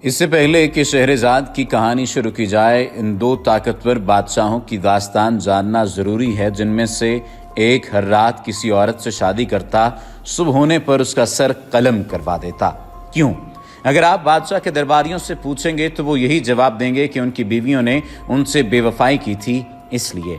اس سے پہلے کہ شہرزاد کی کہانی شروع کی جائے، ان دو طاقتور بادشاہوں کی داستان جاننا ضروری ہے، جن میں سے ایک ہر رات کسی عورت سے شادی کرتا، صبح ہونے پر اس کا سر قلم کروا دیتا۔ کیوں؟ اگر آپ بادشاہ کے درباریوں سے پوچھیں گے تو وہ یہی جواب دیں گے کہ ان کی بیویوں نے ان سے بے وفائی کی تھی، اس لیے۔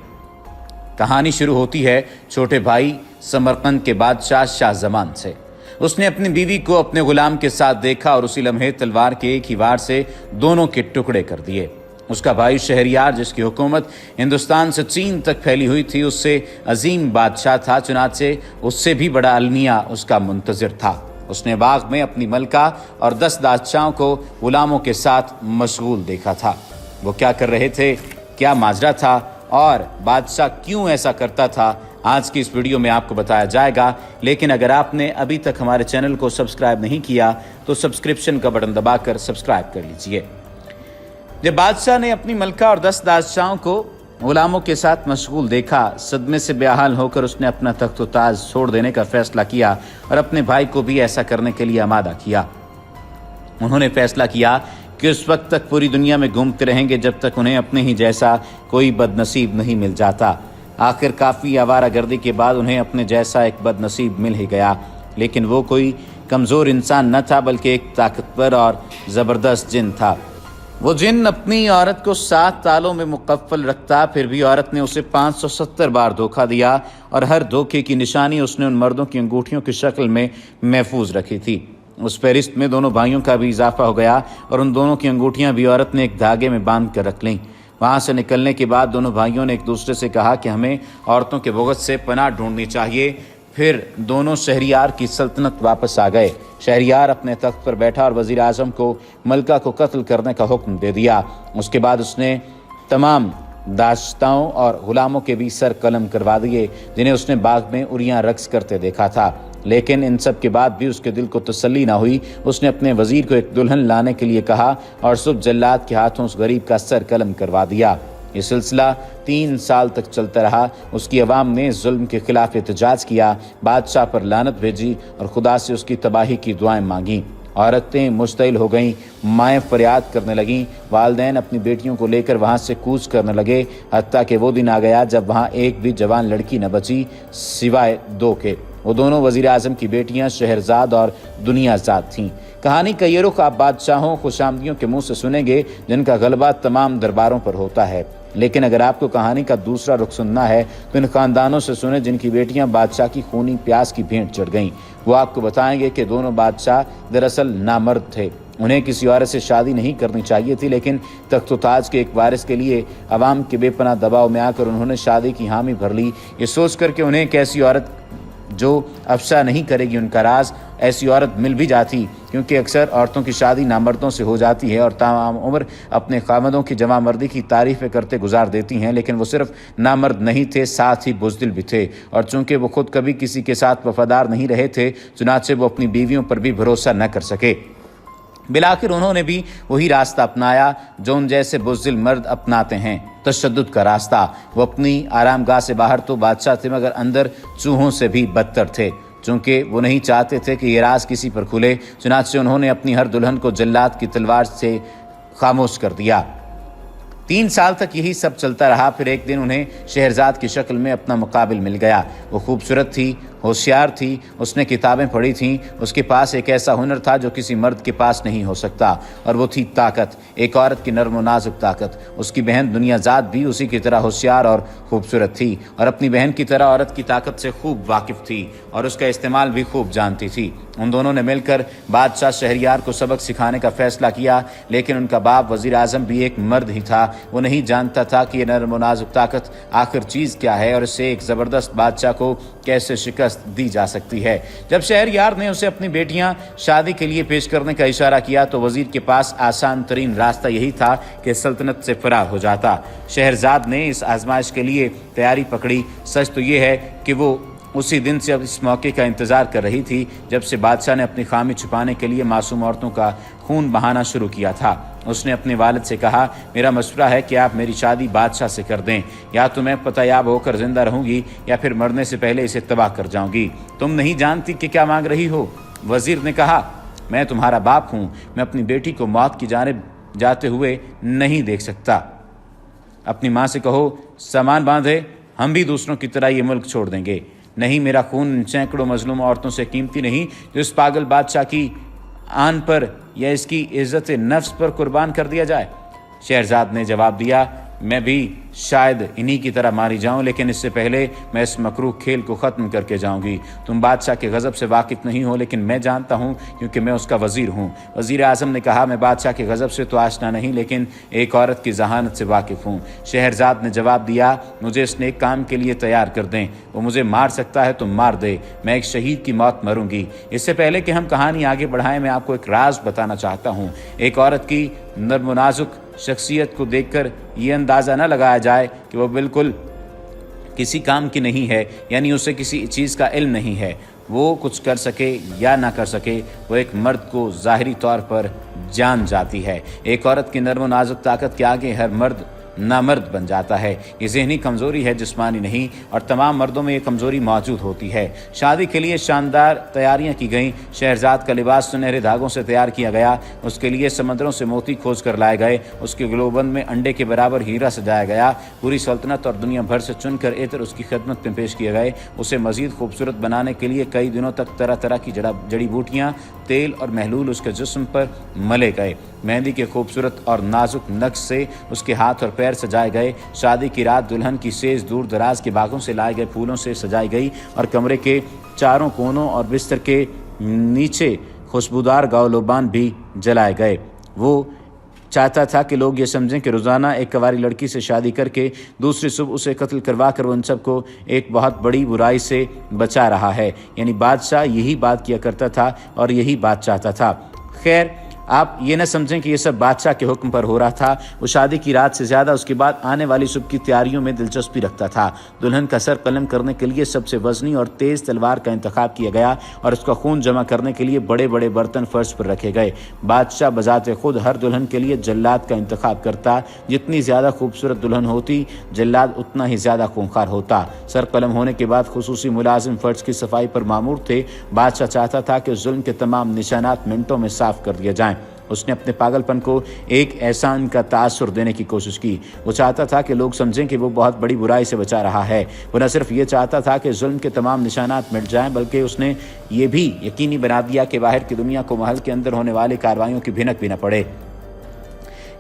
کہانی شروع ہوتی ہے چھوٹے بھائی سمرقند کے بادشاہ شاہ زمان سے۔ اس نے اپنی بیوی کو اپنے غلام کے ساتھ دیکھا اور اسی لمحے تلوار کے ایک ہی وار سے دونوں کے ٹکڑے کر دیے۔ اس کا بھائی شہریار، جس کی حکومت ہندوستان سے چین تک پھیلی ہوئی تھی، اس سے عظیم بادشاہ تھا، چنانچہ اس سے بھی بڑا المیہ اس کا منتظر تھا۔ اس نے باغ میں اپنی ملکہ اور 10 بادشاہوں کو غلاموں کے ساتھ مشغول دیکھا تھا۔ وہ کیا کر رہے تھے، کیا ماجرا تھا اور بادشاہ کیوں ایسا کرتا تھا، آج کی اس ویڈیو میں آپ کو بتایا جائے گا۔ لیکن اگر آپ نے ابھی تک ہمارے چینل کو سبسکرائب نہیں کیا تو سبسکرپشن کا بٹن دبا کر سبسکرائب کر لیجئے۔ جب بادشاہ نے اپنی ملکہ اور 10 بادشاہوں کو غلاموں کے ساتھ مشغول دیکھا، صدمے سے بے حال ہو کر اس نے اپنا تخت و تاج چھوڑ دینے کا فیصلہ کیا اور اپنے بھائی کو بھی ایسا کرنے کے لیے آمادہ کیا۔ انہوں نے فیصلہ کیا کہ اس وقت تک پوری دنیا میں گھومتے رہیں گے جب تک انہیں اپنے ہی جیسا کوئی بد نصیب نہیں مل جاتا۔ آخر کافی آوارہ گردی کے بعد انہیں اپنے جیسا ایک بد نصیب مل ہی گیا، لیکن وہ کوئی کمزور انسان نہ تھا بلکہ ایک طاقتور اور زبردست جن تھا۔ وہ جن اپنی عورت کو 7 تالوں میں مقفل رکھتا، پھر بھی عورت نے اسے 570 بار دھوکہ دیا اور ہر دھوکے کی نشانی اس نے ان مردوں کی انگوٹھیوں کی شکل میں محفوظ رکھی تھی۔ اس فہرست میں دونوں بھائیوں کا بھی اضافہ ہو گیا اور ان دونوں کی انگوٹھیاں بھی عورت نے ایک دھاگے میں باندھ کر رکھ لیں۔ وہاں سے نکلنے کے بعد دونوں بھائیوں نے ایک دوسرے سے کہا کہ ہمیں عورتوں کے بغض سے پناہ ڈھونڈنی چاہیے۔ پھر دونوں شہریار کی سلطنت واپس آ گئے۔ شہریار اپنے تخت پر بیٹھا اور وزیر اعظم کو ملکہ کو قتل کرنے کا حکم دے دیا۔ اس کے بعد اس نے تمام داشتاؤں اور غلاموں کے بھی سر قلم کروا دیے، جنہیں اس نے باغ میں عریاں رقص کرتے دیکھا تھا۔ لیکن ان سب کے بعد بھی اس کے دل کو تسلی نہ ہوئی۔ اس نے اپنے وزیر کو ایک دلہن لانے کے لیے کہا اور صبح جلاد کے ہاتھوں اس غریب کا سر قلم کروا دیا۔ یہ سلسلہ 3 سال تک چلتا رہا۔ اس کی عوام نے ظلم کے خلاف احتجاج کیا، بادشاہ پر لعنت بھیجی اور خدا سے اس کی تباہی کی دعائیں مانگیں۔ عورتیں مشتعل ہو گئیں، مائیں فریاد کرنے لگیں، والدین اپنی بیٹیوں کو لے کر وہاں سے کوچ کرنے لگے، حتیٰ کہ وہ دن آ گیا جب وہاں ایک بھی جوان لڑکی نہ بچی سوائے 2 کے۔ وہ دونوں وزیر اعظم کی بیٹیاں شہرزاد اور دنیا زاد تھیں۔ کہانی کا یہ رخ آپ بادشاہوں خوش آمدیوں کے منہ سے سنیں گے جن کا غلبہ تمام درباروں پر ہوتا ہے، لیکن اگر آپ کو کہانی کا دوسرا رخ سننا ہے تو ان خاندانوں سے سنیں جن کی بیٹیاں بادشاہ کی خونی پیاس کی بھینٹ چڑھ گئیں۔ وہ آپ کو بتائیں گے کہ دونوں بادشاہ دراصل نامرد تھے، انہیں کسی عورت سے شادی نہیں کرنی چاہیے تھی، لیکن تخت و تاج کے ایک وارث کے لیے عوام کے بے پناہ دباؤ میں آ کر انہوں نے شادی کی حامی بھر لی، یہ سوچ کر کہ انہیں ایک ایسی عورت جو افشا نہیں کرے گی ان کا راز، ایسی عورت مل بھی جاتی، کیونکہ اکثر عورتوں کی شادی نامردوں سے ہو جاتی ہے اور تمام عمر اپنے خاوندوں کی جوان مردی کی تعریفیں کرتے گزار دیتی ہیں، لیکن وہ صرف نامرد نہیں تھے، ساتھ ہی بزدل بھی تھے، اور چونکہ وہ خود کبھی کسی کے ساتھ وفادار نہیں رہے تھے، چنانچہ وہ اپنی بیویوں پر بھی بھروسہ نہ کر سکے۔ بالآخر انہوں نے بھی وہی راستہ اپنایا جو ان جیسے بزدل مرد اپناتے ہیں، تشدد کا راستہ۔ وہ اپنی آرام گاہ سے باہر تو بادشاہ تھے مگر اندر چوہوں سے بھی بدتر تھے، چونکہ وہ نہیں چاہتے تھے کہ یہ راز کسی پر کھلے، چنانچہ انہوں نے اپنی ہر دلہن کو جلاد کی تلوار سے خاموش کر دیا۔ 3 سال تک یہی سب چلتا رہا۔ پھر ایک دن انہیں شہرزاد کی شکل میں اپنا مقابل مل گیا۔ وہ خوبصورت تھی، ہوشیار تھی، اس نے کتابیں پڑھی تھیں، اس کے پاس ایک ایسا ہنر تھا جو کسی مرد کے پاس نہیں ہو سکتا، اور وہ تھی طاقت، ایک عورت کی نرم و نازک طاقت۔ اس کی بہن دنیا زاد بھی اسی کی طرح ہوشیار اور خوبصورت تھی، اور اپنی بہن کی طرح عورت کی طاقت سے خوب واقف تھی اور اس کا استعمال بھی خوب جانتی تھی۔ ان دونوں نے مل کر بادشاہ شہریار کو سبق سکھانے کا فیصلہ کیا، لیکن ان کا باپ وزیر اعظم بھی ایک مرد ہی تھا۔ وہ نہیں جانتا تھا کہ یہ نرم و نازک طاقت آخر چیز کیا ہے اور اسے ایک زبردست بادشاہ کو کیسے شکست دی جا سکتی ہے۔ جب شہریار نے اسے اپنی بیٹیاں شادی کے لیے پیش کرنے کا اشارہ کیا تو وزیر کے پاس آسان ترین راستہ یہی تھا کہ سلطنت سے فرار ہو جاتا۔ شہرزاد نے اس آزمائش کے لیے تیاری پکڑی۔ سچ تو یہ ہے کہ وہ اسی دن سے اب اس موقع کا انتظار کر رہی تھی جب سے بادشاہ نے اپنی خامی چھپانے کے لیے معصوم عورتوں کا خون بہانا شروع کیا تھا۔ اس نے اپنے والد سے کہا، میرا مشورہ ہے کہ آپ میری شادی بادشاہ سے کر دیں، یا تو میں پتہ یاب ہو کر زندہ رہوں گی یا پھر مرنے سے پہلے اسے تباہ کر جاؤں گی۔ تم نہیں جانتی کہ کیا مانگ رہی ہو؟ وزیر نے کہا، मैं तुम्हारा बाप हूँ, मैं अपनी बेटी को मौत की जानिब जाते हुए नहीं देख सकता। अपनी माँ से कहो सामान बांधे, हम भी दूसरों की तरह ये मुल्क छोड़ देंगे। नहीं, मेरा खून इन सैकड़ों मजलूम औरतों से कीमती नहीं जो इस पागल बादशाह की आन पर या इसकी इज्जत नफ्स पर कुर्बान कर दिया जाए। शहरजाद ने जवाब दिया, मैं भी शायद इन्हीं की तरह मारी जाऊं, लेकिन इससे पहले मैं इस मकरूह खेल को ख़त्म करके जाऊंगी। तुम बादशाह के गज़ब से वाकिफ़ नहीं हो, लेकिन मैं जानता हूं क्योंकि मैं उसका वज़ीर हूं। वज़ीर आज़म ने कहा, मैं बादशाह के गज़ब से तो आशना नहीं, लेकिन एक औरत की ज़हानत से वाकिफ़ हूँ। शहरजाद ने जवाब दिया, मुझे इस नेक काम के लिए तैयार कर दें। वो मुझे मार सकता है तो मार दे, मैं एक शहीद की मौत मरूंगी। इससे पहले कि हम कहानी आगे बढ़ाएं, मैं आपको एक राज बताना चाहता हूँ। एक औरत की नर्म नाजुक शख्सियत को देखकर ये अंदाज़ा न लगाया जाए कि वो बिल्कुल किसी काम की नहीं है, यानी उसे किसी चीज़ का इल्म नहीं है। वो कुछ कर सके या ना कर सके, वो एक मर्द को ज़ाहिरी तौर पर जान जाती है। एक औरत की नर्म नाजुक ताकत के आगे हर मर्द नामर्द बन जाता है। ये ज़हनी कमज़ोरी है, जिस्मानी नहीं, और तमाम मर्दों में ये कमज़ोरी मौजूद होती है। शादी के लिए शानदार तैयारियां की गईं। शहरजाद का लिबास सुनहरे धागों से तैयार किया गया। उसके लिए समंदरों से मोती खोज कर लाए गए। उसके ग्लोबंद में अंडे के बराबर हीरा सजाया गया। पूरी सल्तनत और दुनिया भर से चुनकर इत्र उसकी खिदमत में पेश किए गए। उसे मज़ीद खूबसूरत बनाने के लिए कई दिनों तक तरह तरह की जड़ी बूटियाँ, तेल और महलूल उसके जिस्म पर मले गए। मेहंदी के खूबसूरत और नाजुक नक्श से उसके हाथ और पैर सजाए गए। शादी की रात दुल्हन की सेज दूर दराज के बागों से लाए गए फूलों से सजाई गई और कमरे के चारों कोनों और बिस्तर के नीचे खुशबूदार गावलोबान भी जलाए गए। वो चाहता था कि लोग ये समझें कि रोज़ाना एक कवारी लड़की से शादी करके दूसरी सुबह उसे कत्ल करवा कर वो उन सबको एक बहुत बड़ी बुराई से बचा रहा है। यानी बादशाह यही बात किया करता था और यही बात चाहता था। खैर, आप ये न समझें कि ये सब बादशाह के हुक्म पर हो रहा था। वो शादी की रात से ज़्यादा उसके बाद आने वाली सुबह की तैयारियों में दिलचस्पी रखता था। दुल्हन का सर कलम करने के लिए सबसे वजनी और तेज़ तलवार का इंतखाब किया गया और उसका खून जमा करने के लिए बड़े बड़े बर्तन फर्श पर रखे गए। बादशाह बजाते खुद हर दुल्हन के लिए जल्लाद का इंतखाब करता। जितनी ज़्यादा खूबसूरत दुल्हन होती, जल्लाद उतना ही ज़्यादा खूंखार होता। सर कलम होने के बाद खुसूसी मुलाजिम फर्श की सफाई पर मामूर थे। बादशाह चाहता था कि जुल्म के तमाम निशानात मिनटों में साफ कर दिए जाएं। उसने अपने पागलपन को एक एहसान का तासुर देने की कोशिश की। वो चाहता था कि लोग समझें कि वो बहुत बड़ी बुराई से बचा रहा है। वो न सिर्फ ये चाहता था कि जुल्म के तमाम निशानात मिट जाएं, बल्कि उसने ये भी यकीनी बना दिया कि बाहर की दुनिया को महल के अंदर होने वाली कार्रवाइयों की भिनक भी न पड़े।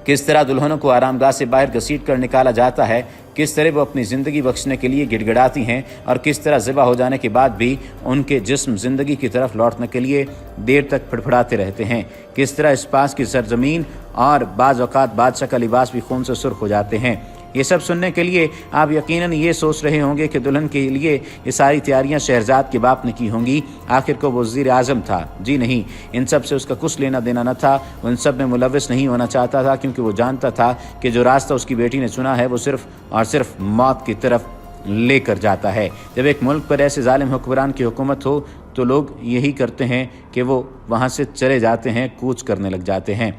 किस तरह दुल्हनों को आरामगाह से बाहर घसीट कर निकाला जाता है, किस तरह वो अपनी ज़िंदगी बख्शने के लिए गिड़गिड़ाती हैं और किस तरह ज़िबा हो जाने के बाद भी उनके जिस्म ज़िंदगी की तरफ लौटने के लिए देर तक फड़फड़ाते रहते हैं। किस तरह इस पास की सरजमीन और बाज़ औक़ात बादशाह का लिबास भी खून से सुर्ख हो जाते हैं। ये सब सुनने के लिए आप यकीनन ये सोच रहे होंगे कि दुल्हन के लिए ये सारी तैयारियां शहरजाद के बाप ने की होंगी। आखिर को वो वज़ीर आज़म था। जी नहीं, इन सब से उसका कुछ लेना देना न था। वो इन सब में मुलव्वस नहीं होना चाहता था, क्योंकि वो जानता था कि जो रास्ता उसकी बेटी ने चुना है वो सिर्फ और सिर्फ मौत की तरफ लेकर जाता है। जब एक मुल्क पर ऐसे जालिम हुक्मरान की हुकूमत हो तो लोग यही करते हैं कि वो वहाँ से चले जाते हैं, कूच करने लग जाते हैं।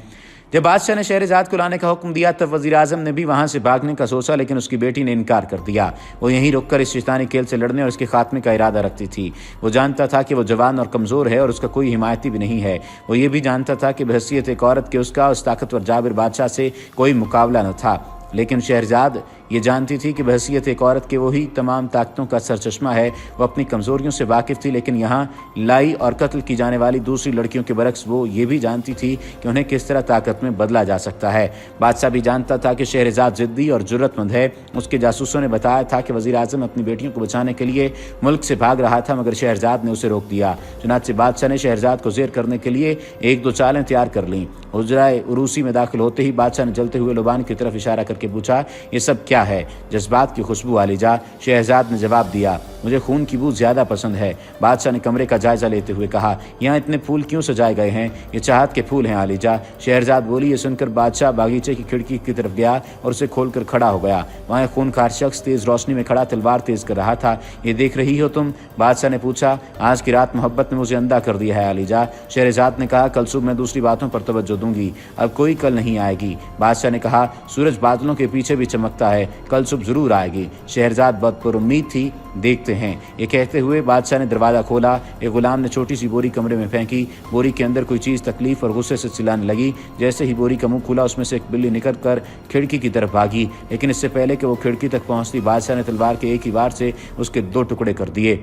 जब बादशाह ने शहरजाद को लाने का हुक्म दिया तब वज़ीर आज़म ने भी वहाँ से भागने का सोचा, लेकिन उसकी बेटी ने इनकार कर दिया। वो यहीं रुककर इस शैतानी खेल से लड़ने और इसके खात्मे का इरादा रखती थी। वो जानता था कि वो जवान और कमज़ोर है और उसका कोई हिमायती भी नहीं है। वो ये भी जानता था कि बहैसियत एक औरत के उसका उस ताकतवर जाबिर बादशाह से कोई मुकाबला न था। लेकिन शहरजाद ये जानती थी कि बहैसियत एक औरत के वही तमाम ताकतों का सरचश्मा है। वो अपनी कमज़ोरियों से वाकिफ़ थी, लेकिन यहाँ लाई और कत्ल की जाने वाली दूसरी लड़कियों के बरक्स वो ये भी जानती थी कि उन्हें किस तरह ताकत में बदला जा सकता है। बादशाह भी जानता था कि शहरजाद ज़िद्दी और जुर्रतमंद है। उसके जासूसों ने बताया था कि वज़ीर आज़म अपनी बेटियों को बचाने के लिए मुल्क से भाग रहा था, मगर शहरजाद ने उसे रोक दिया। चुनांचे बादशाह ने शहरजाद को ज़ेर करने के लिए एक दो चालें तैयार कर लीं। हुजराए उरूसी में दाखिल होते ही बादशाह ने जलते हुए लुबान की तरफ इशारा करके पूछा, ये सब क्या है? जज्बात की खुशबू वाली जा। शहरजाद ने जवाब दिया, मुझे खून की बू ज़्यादा पसंद है। बादशाह ने कमरे का जायज़ा लेते हुए कहा, यहाँ इतने फूल क्यों सजाए गए हैं? ये चाहत के फूल हैं आलीजा। शहरजाद बोली। ये सुनकर बादशाह बागीचे की खिड़की की तरफ गया और उसे खोलकर खड़ा हो गया। वहाँ एक खूनखार शख्स तेज़ रोशनी में खड़ा तलवार तेज़ कर रहा था। ये देख रही हो तुम? बादशाह ने पूछा। आज की रात मोहब्बत ने मुझे अंधा कर दिया है आलीजा। शहरजाद ने कहा, कल सुबह मैं दूसरी बातों पर तवज्जो दूंगी, अब कोई कल नहीं आएगी। बादशाह ने कहा, सूरज बादलों के पीछे भी चमकता है कल सुबह ज़रूर आएगी। शहरजाद बहुत पुरुम्मीद थी। देखते हैं। ये कहते हुए बादशाह ने दरवाज़ा खोला। एक गुलाम ने छोटी सी बोरी कमरे में फेंकी। बोरी के अंदर कोई चीज़ तकलीफ और गुस्से से चिल्लाने लगी। जैसे ही बोरी का मुंह खुला, उसमें से एक बिल्ली निकल कर खिड़की की तरफ भागी, लेकिन इससे पहले कि वो खिड़की तक पहुंचती, बादशाह ने तलवार के एक ही वार से उसके 2 टुकड़े कर दिए।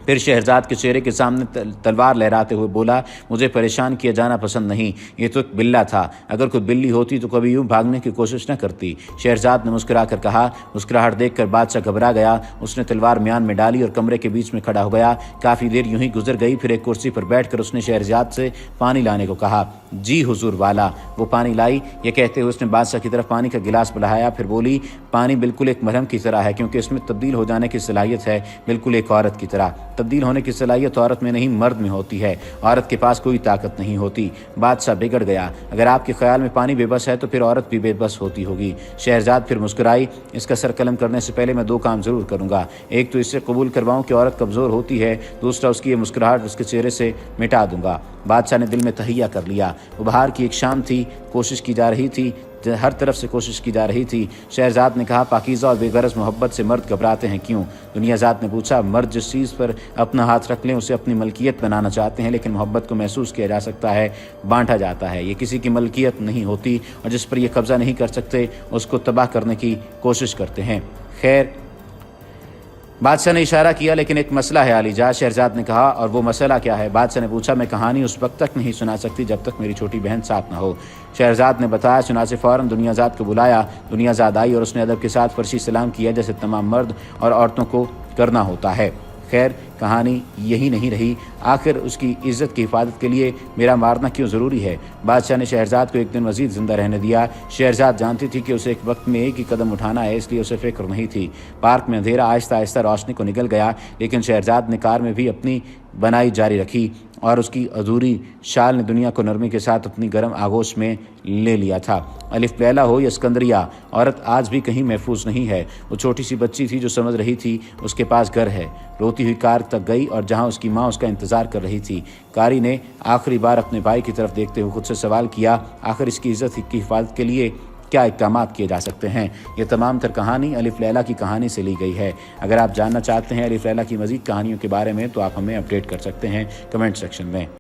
फिर शहरजाद के चेहरे के सामने तलवार लहराते हुए बोला, मुझे परेशान किया जाना पसंद नहीं। ये तो एक बिल्ला था। अगर कोई बिल्ली होती तो कभी यूं भागने की कोशिश न करती। शहरजाद ने मुस्कुरा कर कहा। मुस्कुराहट देखकर बादशाह घबरा गया। उसने तलवार म्यान में डाली और कमरे के बीच में खड़ा हो गया। काफ़ी देर यूं ही गुजर गई। फिर एक कुर्सी पर बैठकर उसने शहरजाद से पानी लाने को कहा। जी हुजूर वाला। वो पानी लाई। ये कहते हुए उसने बादशाह की तरफ पानी का गिलास बढ़ाया। फिर बोली, पानी बिल्कुल एक मरहम की तरह है, क्योंकि इसमें तब्दील हो जाने की सलाहियत है, बिल्कुल एक औरत की तरह। तब्दील होने की सलाहियत औरत में नहीं, मर्द में होती है। औरत के पास कोई ताकत नहीं होती। बादशाह बिगड़ गया। अगर आपके ख्याल में पानी बेबस है तो फिर औरत भी बेबस होती होगी। शहरजाद फिर मुस्कुराई। इसका सर कलम करने से पहले मैं 2 काम जरूर करूंगा। एक तो इससे कबूल करवाऊं कि औरत कमज़ोर होती है, दूसरा उसकी ये मुस्कुराहट उसके चेहरे से मिटा दूंगा। बादशाह ने दिल में तहैया कर लिया। उपहार की एक शाम थी। कोशिश की जा रही थी, हर तरफ से कोशिश की जा रही थी। शहरजाद ने कहा, पाकीज़ा और बेगरज मोहब्बत से मर्द घबराते हैं क्यों? दुनियाजाद ने पूछा। मर्द जिस चीज़ पर अपना हाथ रख लें उसे अपनी मलकियत बनाना चाहते हैं, लेकिन मोहब्बत को महसूस किया जा सकता है, बांटा जाता है। ये किसी की मलकियत नहीं होती, और जिस पर ये कब्ज़ा नहीं कर सकते उसको तबाह करने की कोशिश करते हैं। खैर, बादशाह ने इशारा किया, लेकिन एक मसला है आलीजा। शहरजाद ने कहा। और वो मसला क्या है? बादशाह ने पूछा। मैं कहानी उस वक्त तक नहीं सुना सकती जब तक मेरी छोटी बहन साथ ना हो। शहरजाद ने बताया। चुनाचे फ़ौरन दुनियाजाद को बुलाया। दुनियाजाद आई और उसने अदब के साथ फर्शी सलाम किया, जैसे तमाम मर्द और औरतों को करना होता है। खैर, कहानी यही नहीं रही। आखिर उसकी इज्जत की हिफाजत के लिए मेरा मारना क्यों ज़रूरी है? बादशाह ने शहरजाद को एक दिन मज़ीद ज़िंदा रहने दिया। शहरजाद जानती थी कि उसे एक वक्त में एक ही कदम उठाना है, इसलिए उसे फ़िक्र नहीं थी। पार्क में अंधेरा आहिस्ता आहिस्ता रोशनी को निकल गया, लेकिन शहरजाद ने कार में भी अपनी बनाई जारी रखी, और उसकी अधूरी शाल ने दुनिया को नरमी के साथ अपनी गर्म आगोश में ले लिया था। अलिफ लैला हो या सिकंदरिया, औरत आज भी कहीं महफूज नहीं है। वो छोटी सी बच्ची थी जो समझ रही थी उसके पास घर है। रोती हुई कार तक गई और जहां उसकी माँ उसका इंतज़ार कर रही थी। कारी ने आखिरी बार अपने भाई की तरफ देखते हुए खुद से सवाल किया, आखिर इसकी इज्जत की हिफाजत के लिए क्या इक़दाम किए जा सकते हैं? ये तमाम तर कहानी अलिफ लैला की कहानी से ली गई है। अगर आप जानना चाहते हैं अलिफ लैला की मज़ीद कहानियों के बारे में तो आप हमें अपडेट कर सकते हैं कमेंट सेक्शन में।